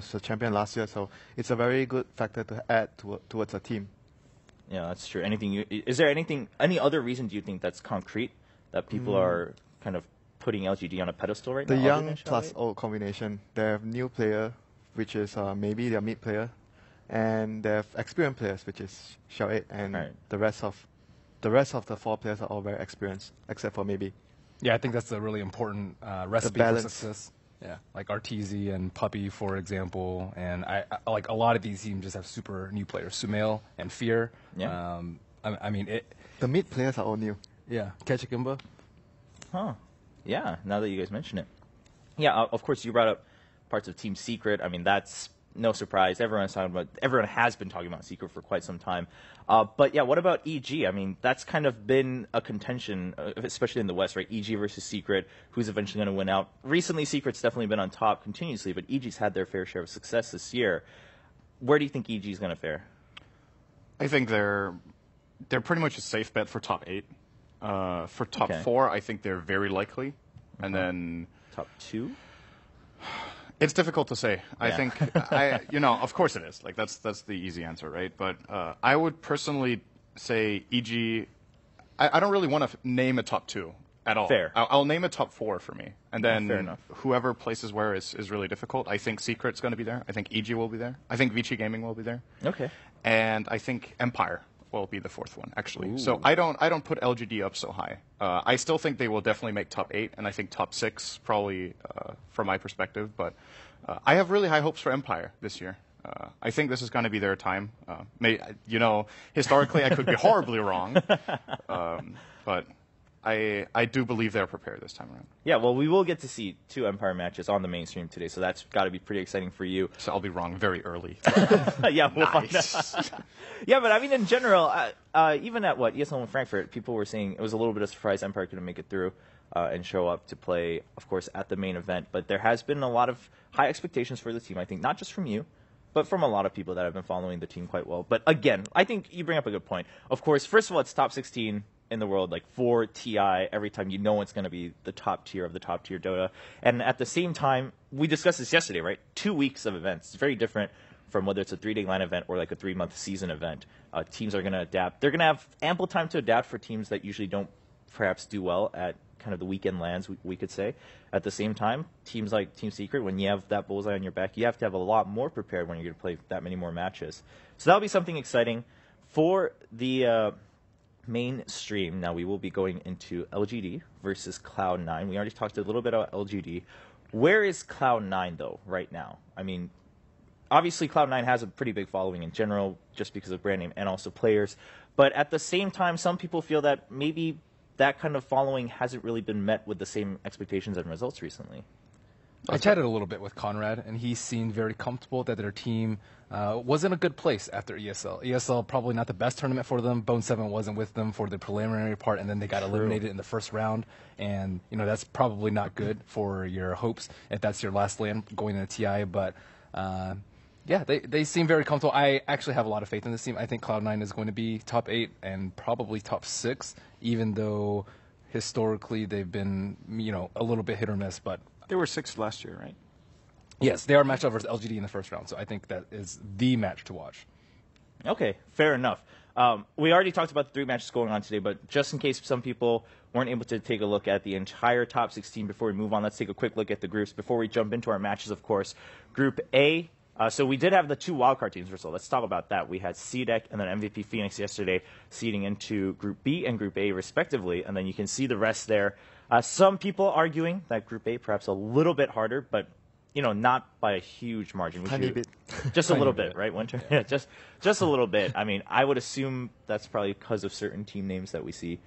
was a champion last year, so it's a very good factor to add towards a team. Yeah, that's true. Is there any other reason do you think that's concrete that people are kind of putting LGD on a pedestal right now? The young plus old combination. They have new player, which is maybe their mid player, and they have experienced players, which is Xiao 8, and the rest of the 4 players are all very experienced, except for maybe. Yeah, I think that's a really important recipe for success. Yeah, like Arteezy and Puppy, for example, and I like a lot of these teams just have super new players, Sumail and Fear. Yeah. I mean, the mid players are all new. Yeah, Ketchikimba. Huh. Yeah, now that you guys mention it. Yeah, of course, you brought up parts of Team Secret. I mean, that's no surprise. Everyone has been talking about Secret for quite some time. But yeah, what about EG? I mean, that's kind of been a contention, especially in the West, right? EG versus Secret, who's eventually going to win out. Recently, Secret's definitely been on top continuously, but EG's had their fair share of success this year. Where do you think EG's going to fare? I think they're pretty much a safe bet for top 8. For top 4, I think they're very likely. And then top 2? It's difficult to say. Yeah. I think, of course it is. Like that's the easy answer, right? But I would personally say EG. I don't really want to name a top 2 at all. Fair. I'll name a top 4 for me, and then fair enough. Whoever places where is really difficult. I think Secret's going to be there. I think EG will be there. I think Vici Gaming will be there. Okay. And I think Empire will be the 4th one, actually. Ooh. So I don't put LGD up so high. I still think they will definitely make top 8, and I think top 6 probably from my perspective. But I have really high hopes for Empire this year. I think this is going to be their time. Historically I could be horribly wrong, but I do believe they're prepared this time around. Yeah, well, we will get to see 2 Empire matches on the mainstream today, so that's got to be pretty exciting for you. So I'll be wrong very early. Yeah, we'll find out. Yeah, but I mean, in general, even at ESL in Frankfurt, people were saying it was a little bit of a surprise Empire couldn't make it through and show up to play, of course, at the main event. But there has been a lot of high expectations for the team, I think, not just from you, but from a lot of people that have been following the team quite well. But again, I think you bring up a good point. Of course, first of all, it's top 16 in the world, like for TI, every time you know it's going to be the top tier of the top tier Dota. And at the same time, we discussed this yesterday, right? 2 weeks of events. It's very different from whether it's a 3-day line event or like a 3-month season event. Teams are going to adapt. They're going to have ample time to adapt for teams that usually don't perhaps do well at kind of the weekend lands, we could say. At the same time, teams like Team Secret, when you have that bullseye on your back, you have to have a lot more prepared when you're going to play that many more matches. So that'll be something exciting. For the mainstream, now we will be going into LGD versus Cloud9. We already talked a little bit about LGD. Where is Cloud9, though, right now? I mean, obviously Cloud9 has a pretty big following in general, just because of brand name and also players. But at the same time, some people feel that maybe that kind of following hasn't really been met with the same expectations and results recently. I chatted a little bit with Conrad, and he seemed very comfortable that their team was in a good place after ESL. ESL probably not the best tournament for them. Bone 7 wasn't with them for the preliminary part, and then they got eliminated in the first round. And, that's probably not good for your hopes if that's your last land going into TI. But, yeah, they seem very comfortable. I actually have a lot of faith in this team. I think Cloud9 is going to be top 8 and probably top 6, even though historically they've been, a little bit hit or miss. But they were 6th last year, right? Yes, they are matched up versus LGD in the first round, so I think that is the match to watch. Okay, fair enough. We already talked about the 3 matches going on today, but just in case some people weren't able to take a look at the entire top 16 before we move on, let's take a quick look at the groups before we jump into our matches, of course. Group A, so we did have the 2 wildcard teams, so let's talk about that. We had C-Deck and then MVP Phoenix yesterday seeding into Group B and Group A, respectively, and then you can see the rest there. Some people arguing that Group A perhaps a little bit harder, but not by a huge margin. Tiny bit. Just a little bit, right, Winter? Yeah, just a little bit. I mean, I would assume that's probably because of certain team names that we see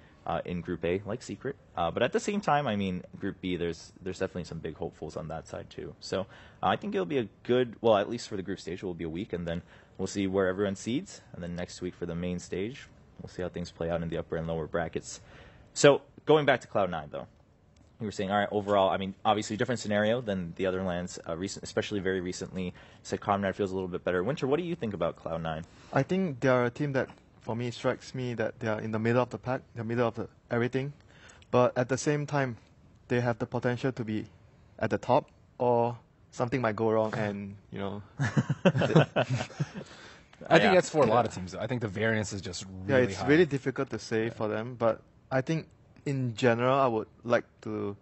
in Group A, like Secret. But at the same time, I mean, Group B, there's definitely some big hopefuls on that side, too. So I think it'll be a good, well, at least for the group stage, it will be a week, and then we'll see where everyone seeds. And then next week for the main stage, we'll see how things play out in the upper and lower brackets. So going back to Cloud9, though. You were saying, all right, overall, I mean, obviously different scenario than the other lands, especially very recently. Said Conrad feels a little bit better. Winter, what do you think about Cloud9? I think they are a team that, for me, strikes me that they are in the middle of the pack, the middle of everything. But at the same time, they have the potential to be at the top or something might go wrong, and you know. I think that's for a lot of teams, though. I think the variance is just really it's high. really difficult to say for them, but I think in general, I would like to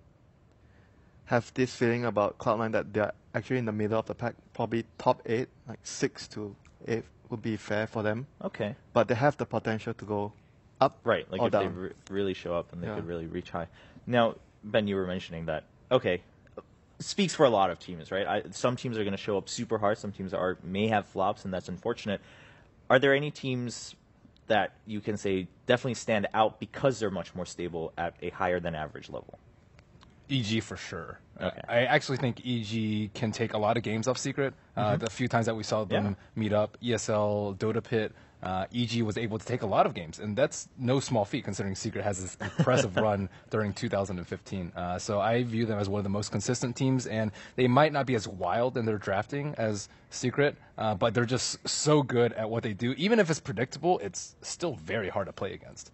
have this feeling about Cloud9 that they're actually in the middle of the pack, probably top 8, like 6 to 8 would be fair for them. Okay. But they have the potential to go up, right? Like or if down. they really show up and they could really reach high. Now, Ben, you were mentioning that. Okay, speaks for a lot of teams, right? Some teams are going to show up super hard. Some teams may have flops, and that's unfortunate. Are there any teams that you can say definitely stand out because they're much more stable at a higher than average level? EG for sure. Okay. I actually think EG can take a lot of games off Secret. The few times that we saw them meet up, ESL, Dota Pit, EG was able to take a lot of games, and that's no small feat considering Secret has this impressive run during 2015. So I view them as one of the most consistent teams, and they might not be as wild in their drafting as Secret, but they're just so good at what they do. Even if it's predictable, it's still very hard to play against.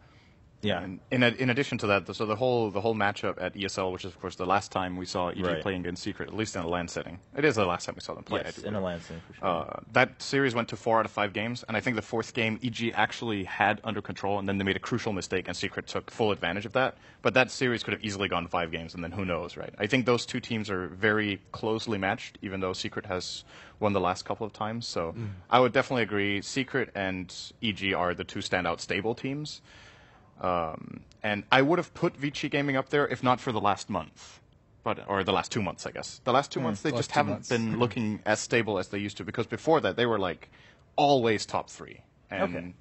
Yeah. And in addition to that, so the whole matchup at ESL, which is of course the last time we saw EG playing against Secret, at least in a LAN setting. It is the last time we saw them play. Yes, in a LAN setting for sure. That series went to 4 out of 5 games, and I think the 4th game EG actually had under control, and then they made a crucial mistake, and Secret took full advantage of that. But that series could have easily gone 5 games, and then who knows, right? I think those two teams are very closely matched, even though Secret has won the last couple of times. So I would definitely agree. Secret and EG are the two standout stable teams. And I would have put Vici Gaming up there if not for the last month, or the last 2 months, I guess. The last 2 months, they just haven't been looking as stable as they used to, because before that, they were like always top 3. And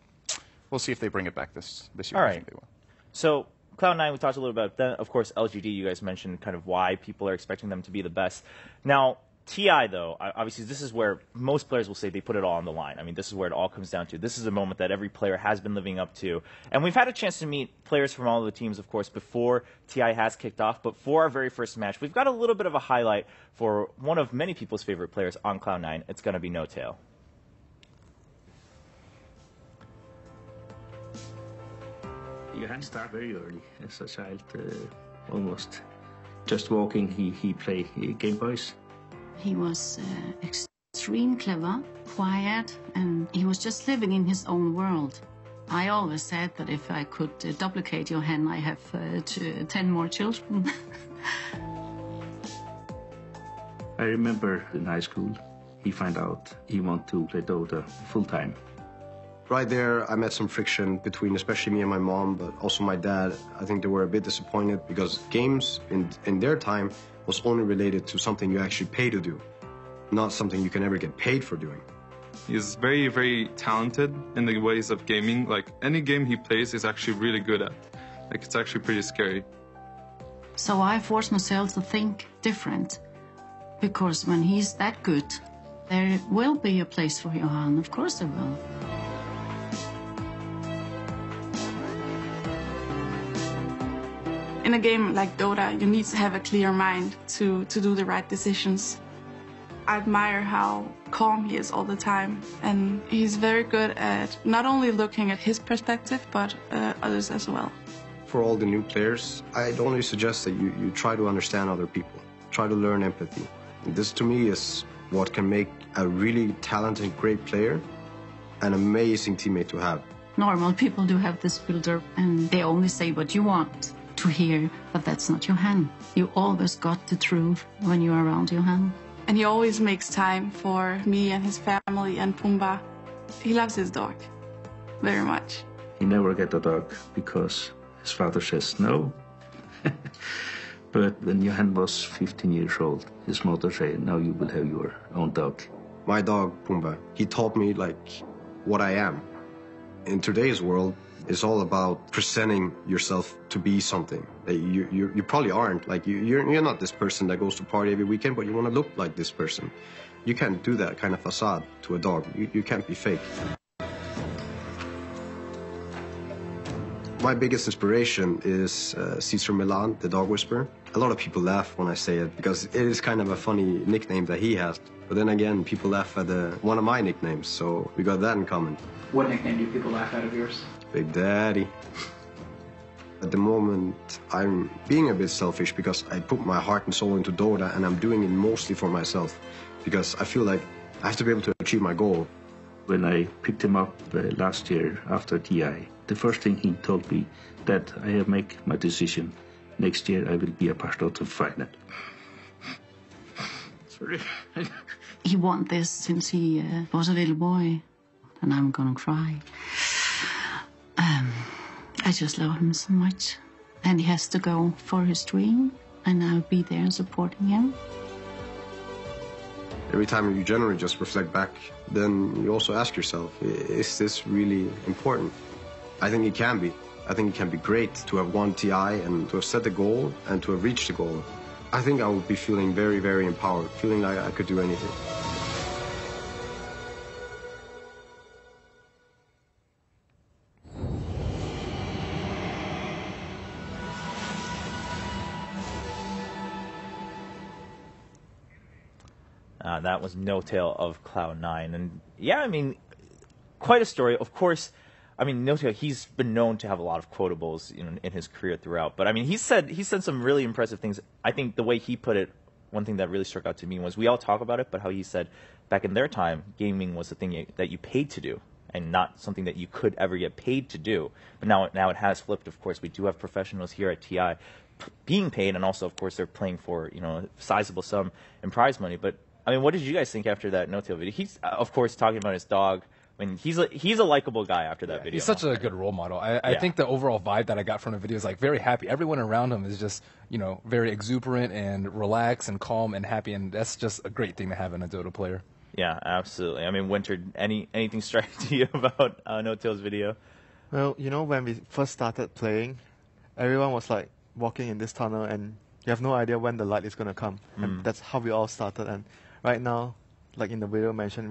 we'll see if they bring it back this year. All right. I think they will. So Cloud9, we talked a little about that. Of course, LGD, you guys mentioned kind of why people are expecting them to be the best. Now, TI, though, obviously this is where most players will say they put it all on the line. I mean, this is where it all comes down to. This is a moment that every player has been living up to. And we've had a chance to meet players from all of the teams, of course, before TI has kicked off. But for our very first match, we've got a little bit of a highlight for one of many people's favorite players on Cloud9. It's going to be NoTail. Johan started very early as a child, almost just walking. He played Game Boys. He was extremely clever, quiet, and he was just living in his own world. I always said that if I could duplicate Johan, I have 10 more children. I remember in high school, he found out he wanted to play Dota full-time. Right there, I met some friction between especially me and my mom, but also my dad. I think they were a bit disappointed because games in their time was only related to something you actually pay to do, not something you can ever get paid for doing. He's very, very talented in the ways of gaming. Like, any game he plays is actually really good at. Like, it's actually pretty scary. So I forced myself to think different, because when he's that good, there will be a place for Johan. Of course there will. In a game like Dota, you need to have a clear mind to do the right decisions. I admire how calm he is all the time, and he's very good at not only looking at his perspective, but others as well. For all the new players, I'd only suggest that you try to understand other people, try to learn empathy. This to me is what can make a really talented, great player an amazing teammate to have. Normal people do have this filter, and they only say what you want to hear, but that's not Johan. You always got the truth when you're around Johan. And he always makes time for me and his family and Pumba. He loves his dog very much. He never get a dog because his father says no. But when Johan was 15 years old, his mother said, now you will have your own dog. My dog, Pumba, he taught me like what I am. In today's world, it's all about presenting yourself to be something that you probably aren't. Like you're not this person that goes to party every weekend, but you want to look like this person. You can't do that kind of facade to a dog. You can't be fake. My biggest inspiration is Cesar Milan, the dog whisperer. A lot of people laugh when I say it because it is kind of a funny nickname that he has. But then again, people laugh at one of my nicknames, so we got that in common. What nickname do people laugh at of yours? Big Daddy. At the moment, I'm being a bit selfish because I put my heart and soul into Dota, and I'm doing it mostly for myself because I feel like I have to be able to achieve my goal. When I picked him up last year after TI, the first thing he told me that I have made my decision. Next year I will be a part of the final. Sorry. He wanted this since he was a little boy, and I'm gonna cry. I just love him so much, and he has to go for his dream, and I'll be there supporting him. Every time you generally just reflect back, then you also ask yourself, is this really important? I think it can be. I think it can be great to have won TI and to have set the goal and to have reached the goal. I think I would be feeling very, very empowered, feeling like I could do anything. That was No Tail of Cloud9. And yeah, I mean, quite a story. Of course, I mean, No Tail, he's been known to have a lot of quotables in his career throughout. But I mean, he said some really impressive things. I think the way he put it, one thing that really struck out to me was we all talk about it, but how he said back in their time, gaming was the thing that you paid to do and not something that you could ever get paid to do. But now it has flipped. Of course, we do have professionals here at TI being paid, and also, of course, they're playing for a sizable sum in prize money. But I mean, what did you guys think after that No Tail video? He's, of course, talking about his dog. I mean, he's a likable guy after that video. He's such a good role model. I think the overall vibe that I got from the video is like very happy. Everyone around him is just, very exuberant and relaxed and calm and happy, and that's just a great thing to have in a Dota player. Yeah, absolutely. I mean, Winter, anything strike to you about No Tail's video? Well, when we first started playing, everyone was like walking in this tunnel, and you have no idea when the light is going to come. And that's how we all started. And right now, like in the video mentioned,